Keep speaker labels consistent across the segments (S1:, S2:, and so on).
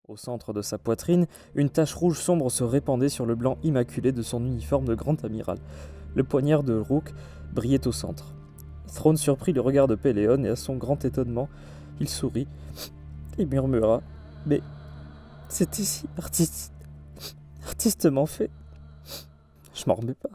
S1: Au centre de sa poitrine, une tache rouge sombre se répandait sur le blanc immaculé de son uniforme de grand amiral. Le poignard de Rook brillait au centre. Thrawn surprit le regard de Péléon et à son grand étonnement, il sourit et murmura « Mais c'était si artistement fait. Je m'en remets pas. »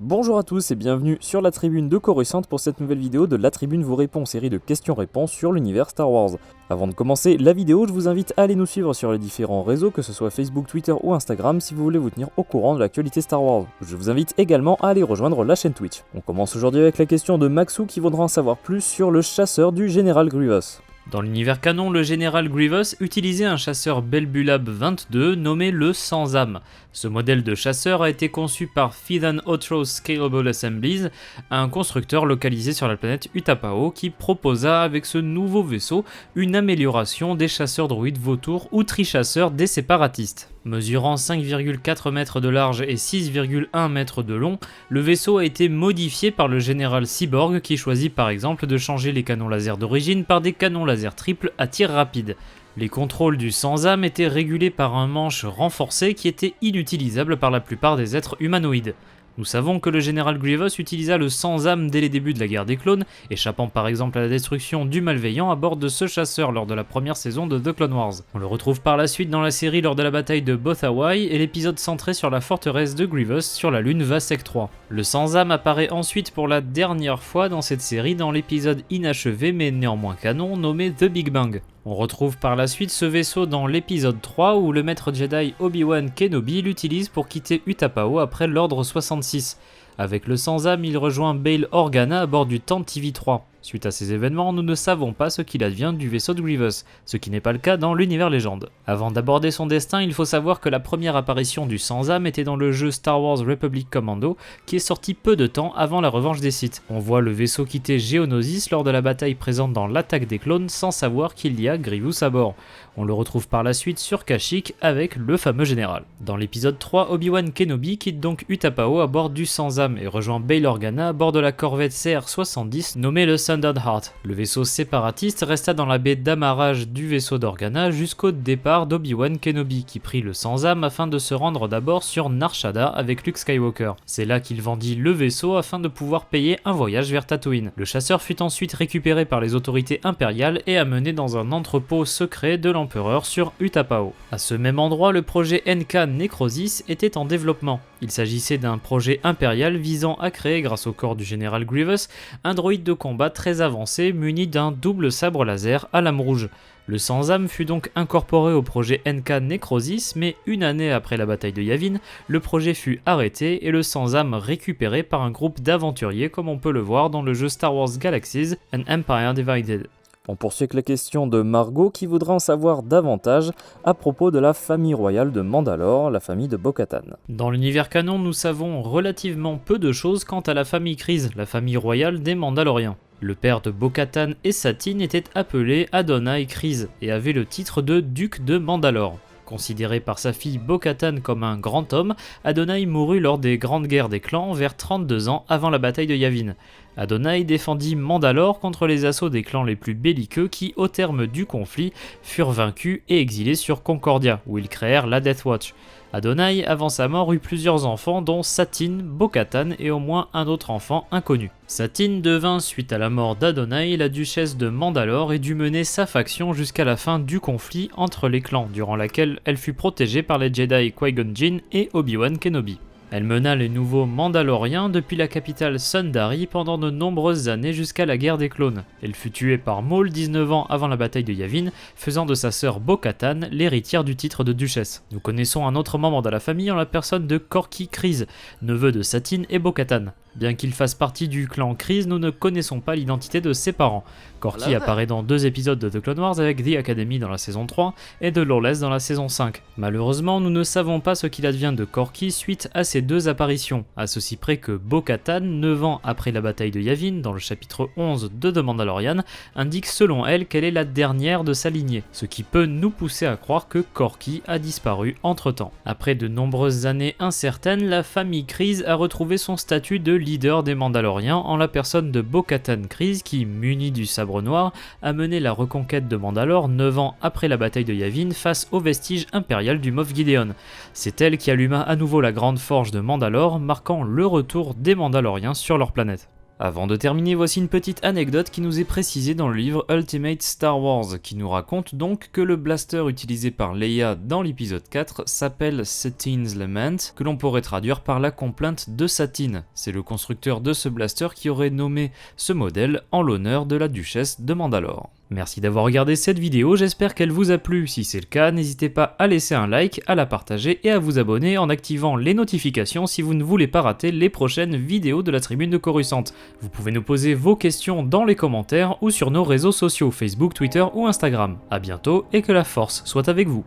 S1: Bonjour à tous et bienvenue sur la tribune de Coruscant pour cette nouvelle vidéo de La Tribune vous répond, série de questions-réponses sur l'univers Star Wars. Avant de commencer la vidéo, je vous invite à aller nous suivre sur les différents réseaux, que ce soit Facebook, Twitter ou Instagram, si vous voulez vous tenir au courant de l'actualité Star Wars. Je vous invite également à aller rejoindre la chaîne Twitch. On commence aujourd'hui avec la question de Maxou qui voudra en savoir plus sur le chasseur du Général Grievous.
S2: Dans l'univers canon, le général Grievous utilisait un chasseur Belbulab 22 nommé le Sans-âme. Ce modèle de chasseur a été conçu par Fithan Otros Scalable Assemblies, un constructeur localisé sur la planète Utapau qui proposa avec ce nouveau vaisseau une amélioration des chasseurs droïdes vautours ou trichasseurs des séparatistes. Mesurant 5,4 mètres de large et 6,1 mètres de long, le vaisseau a été modifié par le général Cyborg qui choisit par exemple de changer les canons laser d'origine par des canons laser triples à tir rapide. Les contrôles du Sans-âme étaient régulés par un manche renforcé qui était inutilisable par la plupart des êtres humanoïdes. Nous savons que le général Grievous utilisa le Sans-âme dès les débuts de la guerre des clones, échappant par exemple à la destruction du Malveillant à bord de ce chasseur lors de la première saison de The Clone Wars. On le retrouve par la suite dans la série lors de la bataille de Bothawai et l'épisode centré sur la forteresse de Grievous sur la lune Vasek 3. Le Sans-âme apparaît ensuite pour la dernière fois dans cette série dans l'épisode inachevé mais néanmoins canon nommé The Big Bang. On retrouve par la suite ce vaisseau dans l'épisode 3 où le maître Jedi Obi-Wan Kenobi l'utilise pour quitter Utapau après l'ordre 66. Avec le Sans-âme, il rejoint Bail Organa à bord du Tantive 3. Suite à ces événements, nous ne savons pas ce qu'il advient du vaisseau de Grievous, ce qui n'est pas le cas dans l'univers légende. Avant d'aborder son destin, il faut savoir que la première apparition du Sans-âme était dans le jeu Star Wars Republic Commando, qui est sorti peu de temps avant la revanche des Sith. On voit le vaisseau quitter Geonosis lors de la bataille présente dans l'attaque des clones sans savoir qu'il y a Grievous à bord. On le retrouve par la suite sur Kashyyyk avec le fameux général. Dans l'épisode 3, Obi-Wan Kenobi quitte donc Utapau à bord du Sans-âme et rejoint Bail Organa à bord de la corvette CR-70 nommée le Thundered Heart. Le vaisseau séparatiste resta dans la baie d'amarrage du vaisseau d'Organa jusqu'au départ d'Obi-Wan Kenobi qui prit le Sans-âme afin de se rendre d'abord sur Nar Shaddaa avec Luke Skywalker. C'est là qu'il vendit le vaisseau afin de pouvoir payer un voyage vers Tatooine. Le chasseur fut ensuite récupéré par les autorités impériales et amené dans un entrepôt secret de l'empereur sur Utapau. À ce même endroit, le projet NK Necrosis était en développement. Il s'agissait d'un projet impérial visant à créer, grâce au corps du général Grievous, un droïde de combat très avancé muni d'un double sabre laser à lame rouge. Le Sans-âme fut donc incorporé au projet NK Necrosis, mais une année après la bataille de Yavin, le projet fut arrêté et le Sans-âme récupéré par un groupe d'aventuriers comme on peut le voir dans le jeu Star Wars Galaxies, An Empire Divided.
S1: On poursuit avec la question de Margot qui voudra en savoir davantage à propos de la famille royale de Mandalore, la famille de Bo-Katan.
S2: Dans l'univers canon, nous savons relativement peu de choses quant à la famille Kryze, la famille royale des Mandaloriens. Le père de Bo-Katan et Satine était appelé Adonai Kryze et avait le titre de duc de Mandalore. Considéré par sa fille Bo-Katan comme un grand homme, Adonai mourut lors des grandes guerres des clans vers 32 ans avant la bataille de Yavin. Adonai défendit Mandalore contre les assauts des clans les plus belliqueux qui, au terme du conflit, furent vaincus et exilés sur Concordia, où ils créèrent la Death Watch. Adonai, avant sa mort, eut plusieurs enfants dont Satine, Bo-Katan et au moins un autre enfant inconnu. Satine devint, suite à la mort d'Adonai, la duchesse de Mandalore et dut mener sa faction jusqu'à la fin du conflit entre les clans, durant laquelle elle fut protégée par les Jedi Qui-Gon Jinn et Obi-Wan Kenobi. Elle mena les nouveaux Mandaloriens depuis la capitale Sundari pendant de nombreuses années jusqu'à la guerre des clones. Elle fut tuée par Maul 19 ans avant la bataille de Yavin, faisant de sa sœur Bo-Katan l'héritière du titre de duchesse. Nous connaissons un autre membre de la famille en la personne de Korki Kryze, neveu de Satine et Bo-Katan. Bien qu'il fasse partie du clan Kryze, nous ne connaissons pas l'identité de ses parents. Corky apparaît dans 2 épisodes de The Clone Wars avec The Academy dans la saison 3 et de Lawless dans la saison 5. Malheureusement, nous ne savons pas ce qu'il advient de Corky suite à ces 2 apparitions, à ceci près que Bo-Katan, 9 ans après la bataille de Yavin, dans le chapitre 11 de The Mandalorian, indique selon elle qu'elle est la dernière de sa lignée, ce qui peut nous pousser à croire que Corky a disparu entre-temps. Après de nombreuses années incertaines, la famille Kryze a retrouvé son statut de leader des Mandaloriens en la personne de Bo-Katan Kryze qui, munie du sabre noir, a mené la reconquête de Mandalore 9 ans après la bataille de Yavin face aux vestiges impériaux du Moff Gideon. C'est elle qui alluma à nouveau la grande forge de Mandalore, marquant le retour des Mandaloriens sur leur planète. Avant de terminer, voici une petite anecdote qui nous est précisée dans le livre Ultimate Star Wars, qui nous raconte donc que le blaster utilisé par Leia dans l'épisode 4 s'appelle Satine's Lament, que l'on pourrait traduire par la complainte de Satine. C'est le constructeur de ce blaster qui aurait nommé ce modèle en l'honneur de la duchesse de Mandalore. Merci d'avoir regardé cette vidéo, j'espère qu'elle vous a plu. Si c'est le cas, n'hésitez pas à laisser un like, à la partager et à vous abonner en activant les notifications si vous ne voulez pas rater les prochaines vidéos de la tribune de Coruscant. Vous pouvez nous poser vos questions dans les commentaires ou sur nos réseaux sociaux Facebook, Twitter ou Instagram. A bientôt et que la force soit avec vous.